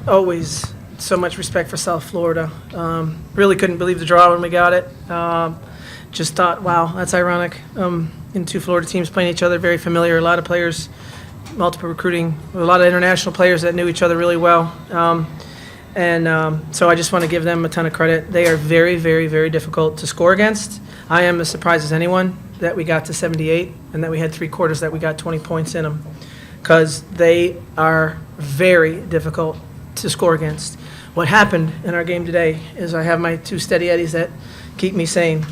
Always so much respect for South Florida. Really couldn't believe the draw when we got it. Just thought, wow, that's ironic. In two Florida teams playing each other, very familiar. A lot of players, multiple recruiting, a lot of international players that knew each other really well. So I just want to give them a ton of credit. They are very, very, very difficult to score against. I am as surprised as anyone that we got to 78 and that we had 3 quarters that we got 20 points in them, because they are very difficult to score against. What happened in our game today is I have my 2 steady eddies that keep me sane,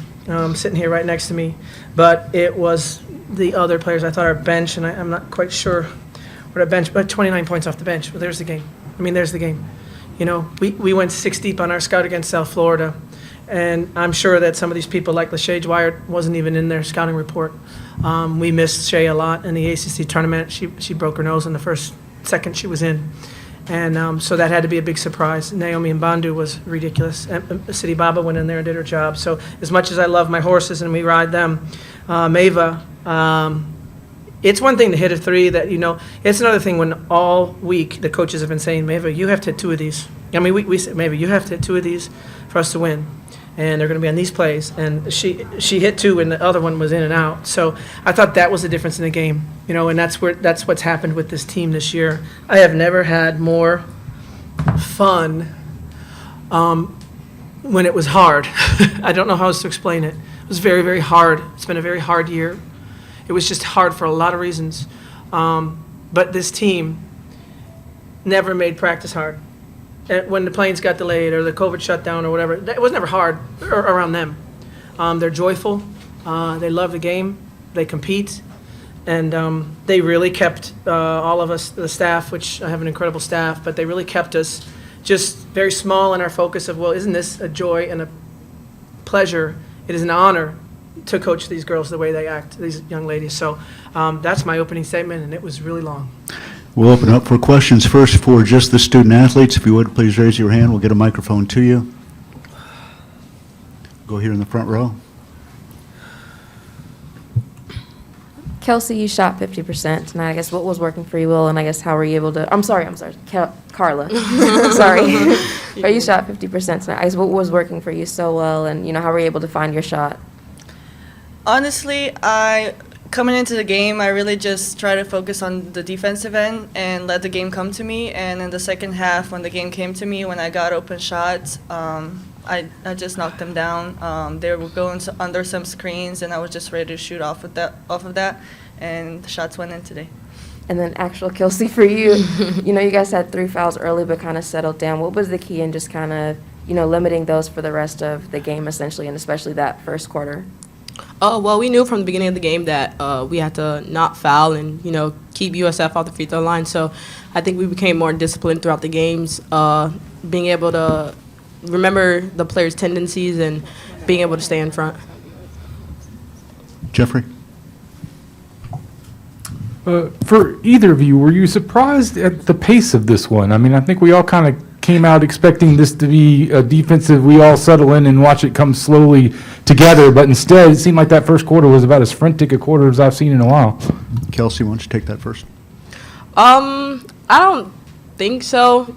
sitting here right next to me, but it was the other players. I thought our bench, and I'm not quite sure what our bench, but 29 points off the bench. Well, there's the game. I mean, there's the game. You know, we went 6 deep on our scout against South Florida, and I'm sure that some of these people, like Lachey Dwyer, wasn't even in their scouting report. We missed Shay a lot in the ACC tournament. She broke her nose in the first second she was in, and so that had to be a big surprise. Naomi Mbandu was ridiculous. And City Baba went in there and did her job. So as much as I love my horses and we ride them, Mava, it's one thing to hit a 3 that, you know, it's another thing when all week the coaches have been saying, Mava, you have to hit 2 of these. I mean, we said, Mava, you have to hit 2 of these for us to win. And they're going to be on these plays. And she hit 2 and the other one was in and out. So I thought that was the difference in the game, you know, and that's what's happened with this team this year. I have never had more fun when it was hard. I don't know how else to explain it. It was very, very hard. It's been a very hard year. It was just hard for a lot of reasons. But this team never made practice hard. When the planes got delayed or the COVID shutdown or whatever, it was never hard around them. They're joyful. They love the game. They compete. And they really kept all of us, the staff, which I have an incredible staff, but they really kept us just very small in our focus of, well, isn't this a joy and a pleasure? It is an honor to coach these girls the way they act, these young ladies. So that's my opening statement, and it was really long. We'll open up for questions first for just the student athletes. If you would, please raise your hand. We'll get a microphone to you. Go here in the front row. Kelsey, you shot 50% tonight. I guess what was working for you, Will, and I guess how were you able to? I'm sorry, Carla. Sorry. But you shot 50% tonight. I guess what was working for you so well, and how were you able to find your shot? Honestly, coming into the game, I really just try to focus on the defensive end and let the game come to me. And in the second half, when the game came to me, when I got open shots, I just knocked them down. They were going under some screens, and I was just ready to shoot off of that, and the shots went in today. And then actual Kelsey, for you, you guys had 3 fouls early but kind of settled down. What was the key in just kind of, limiting those for the rest of the game essentially, and especially that first quarter? Well, we knew from the beginning of the game that we had to not foul and, keep USF off the free throw line. So I think we became more disciplined throughout the games, being able to remember the players' tendencies and being able to stay in front. Jeffrey? For either of you, were you surprised at the pace of this one? I mean, I think we all kind of came out expecting this to be a defensive, we all settle in and watch it come slowly together, but instead it seemed like that first quarter was about as frantic a quarter as I've seen in a while. Kelsey, why don't you take that first? I don't think so.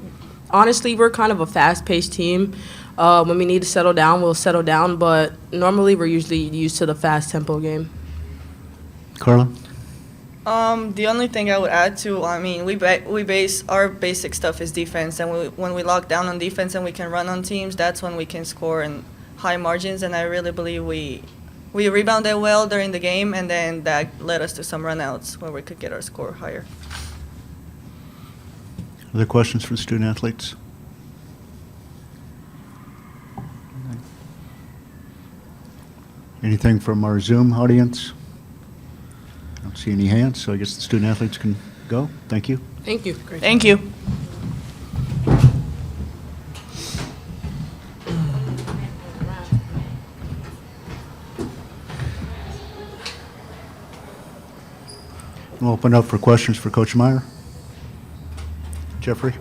Honestly, we're kind of a fast-paced team. When we need to settle down, we'll settle down, but normally we're usually used to the fast tempo game. Carla? The only thing I would add to, we base our basic stuff is defense, and when we lock down on defense and we can run on teams, that's when we can score in high margins. And I really believe we rebounded well during the game, and then that led us to some runouts where we could get our score higher. Other questions for the student athletes? Anything from our Zoom audience? I don't see any hands, so I guess the student athletes can go. Thank you. Thank you. Great. Thank you. We'll open up for questions for Coach Meyer. Jeffrey?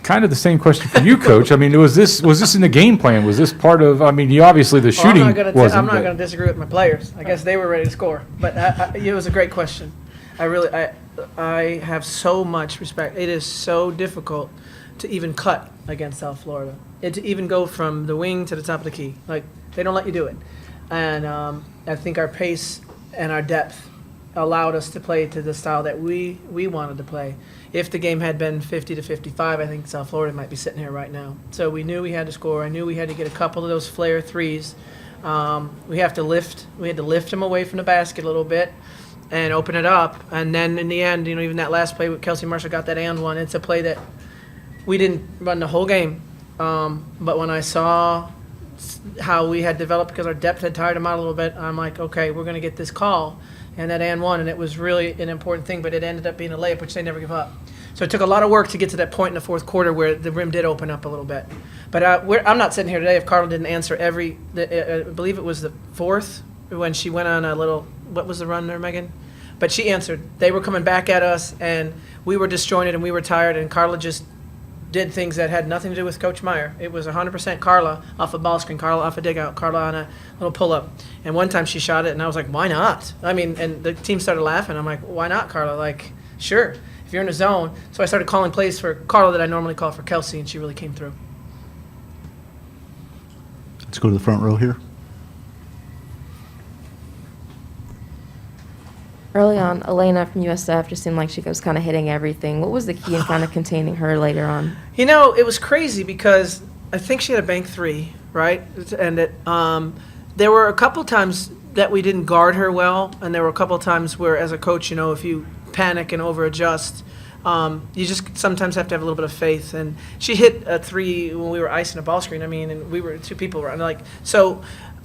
Kind of the same question for you, Coach. I mean, was this in the game plan? Was this part of? I mean, you obviously the shooting wasn't. I'm not going to disagree with my players. I guess they were ready to score, but it was a great question. I have so much respect. It is so difficult to even cut against South Florida. To even go from the wing to the top of the key. Like, they don't let you do it. And I think our pace and our depth allowed us to play to the style that we wanted to play. If the game had been 50 to 55, I think South Florida might be sitting here right now. So we knew we had to score. I knew we had to get a couple of those flare threes. We had to lift them away from the basket a little bit and open it up. And then in the end, even that last play with Kelsey Marshall got that and one. It's a play that we didn't run the whole game. But when I saw how we had developed, because our depth had tired them out a little bit, I'm like, okay, we're going to get this call. And that and one, and it was really an important thing, but it ended up being a layup, which they never give up. So it took a lot of work to get to that point in the fourth quarter where the rim did open up a little bit. But I'm not sitting here today if Carla didn't answer I believe it was the fourth, when she went on a little, what was the run there, Megan? But she answered. They were coming back at us, and we were disjointed, and we were tired, and Carla just did things that had nothing to do with Coach Meyer. It was 100% Carla off a ball screen, Carla off a dig out, Carla on a little pull-up. And one time she shot it, and I was like, why not? I mean, and the team started laughing. I'm like, why not, Carla? Like, sure, if you're in a zone. So I started calling plays for Carla that I normally call for Kelsey, and she really came through. Let's go to the front row here. Early on, Elena from USF just seemed like she was kind of hitting everything. What was the key in kind of containing her later on? It was crazy because I think she had a bank three, right? And there were a couple times that we didn't guard her well, and there were a couple times where, as a coach, if you panic and over-adjust, you just sometimes have to have a little bit of faith. And she hit a three when we were icing a ball screen. And we were two people around.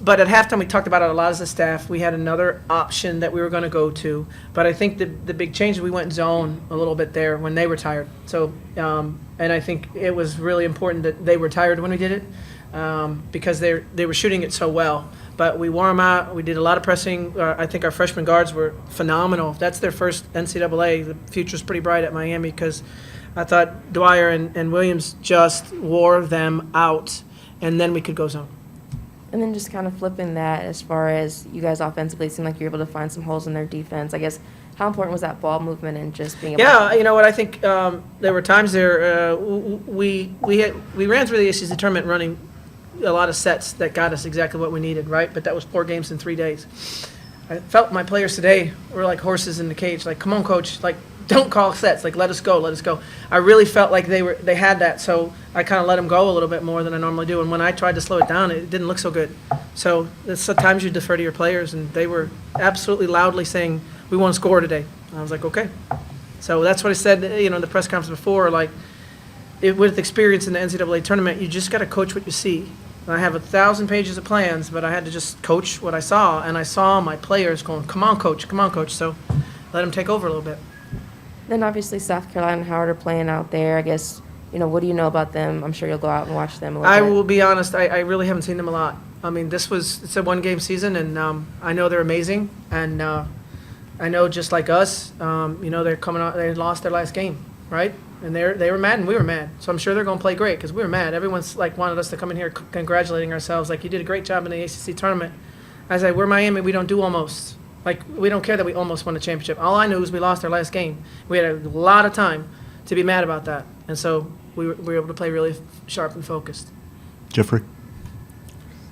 But at halftime, we talked about it a lot as a staff. We had another option that we were going to go to. But I think the big change, we went zone a little bit there when they were tired. So, and I think it was really important that they were tired when we did it because they were shooting it so well. But we wore them out. We did a lot of pressing. I think our freshman guards were phenomenal. That's their first NCAA. The future's pretty bright at Miami because I thought Dwyer and Williams just wore them out, and then we could go zone. And then just kind of flipping that as far as you guys offensively, it seemed like you were able to find some holes in their defense. I guess, how important was that ball movement and just being able Yeah, you know what, I think there were times there, we ran through the ACC tournament running a lot of sets that got us exactly what we needed, right? But that was 4 games in 3 days. I felt my players today were like horses in the cage, like, come on, coach, like, don't call sets, like, let us go. I really felt like they had that, so I kind of let them go a little bit more than I normally do. And when I tried to slow it down, it didn't look so good. So sometimes you defer to your players, and they were absolutely loudly saying, we want to score today. And I was like, okay. So that's what I said, in the press conference before, like, with experience in the NCAA tournament, you just got to coach what you see. And I have 1,000 pages of plans, but I had to just coach what I saw, and I saw my players going, come on, coach. So let them take over a little bit. Then obviously South Carolina and Howard are playing out there. I guess, what do you know about them? I'm sure you'll go out and watch them a little I bit. will be honest, I really haven't seen them a lot. I mean, it's a 1-game season, and I know they're amazing, and I know just like us, they're coming out, they lost their last game, right? And they were mad, and we were mad. So I'm sure they're going to play great because we were mad. Everyone's wanted us to come in here congratulating ourselves, like, you did a great job in the ACC tournament. I said, we're Miami, we don't do almost. Like, we don't care that we almost won the championship. All I knew is we lost our last game. We had a lot of time to be mad about that. And so we were able to play really sharp and focused. Jeffrey?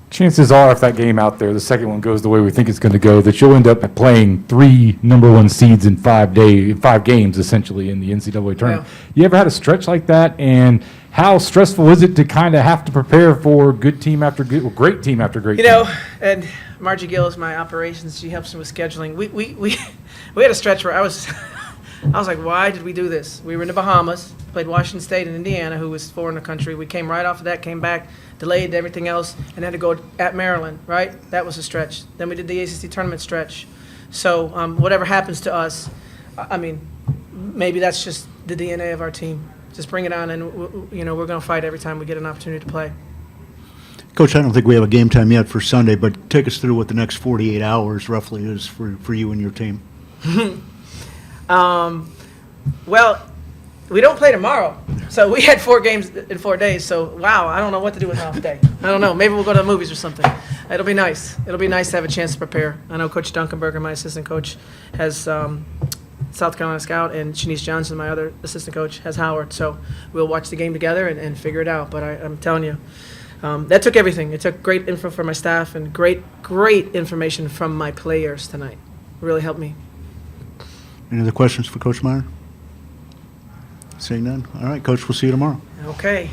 Chances are, if that game out there, the second one goes the way we think it's going to go, that you'll end up playing 3 number 1 seeds in 5 games, essentially, in the NCAA tournament. Yeah. You ever had a stretch like that? And how stressful is it to kind of have to prepare for great team after great team? And Margie Gill is my operations. She helps me with scheduling. We had a stretch where I was like, why did we do this? We were in the Bahamas, played Washington State and Indiana, who was 4 in the country. We came right off of that, came back, delayed everything else, and had to go at Maryland, right? That was a stretch. Then we did the ACC tournament stretch. So whatever happens to us, I mean, maybe that's just the DNA of our team. Just bring it on, and we're going to fight every time we get an opportunity to play. Coach, I don't think we have a game time yet for Sunday, but take us through what the next 48 hours roughly is for you and your team. Well, we don't play tomorrow. So we had 4 games in 4 days. So, wow, I don't know what to do with an off day. I don't know. Maybe we'll go to the movies or something. It'll be nice. It'll be nice to have a chance to prepare. I know Coach Dunkenberger, my assistant coach, has South Carolina scout, and Shanice Johnson, my other assistant coach, has Howard. So we'll watch the game together and figure it out. But I'm telling you, that took everything. It took great info from my staff and great information from my players tonight. It really helped me. Any other questions for Coach Meyer? Seeing none. All right, Coach, we'll see you tomorrow. Okay.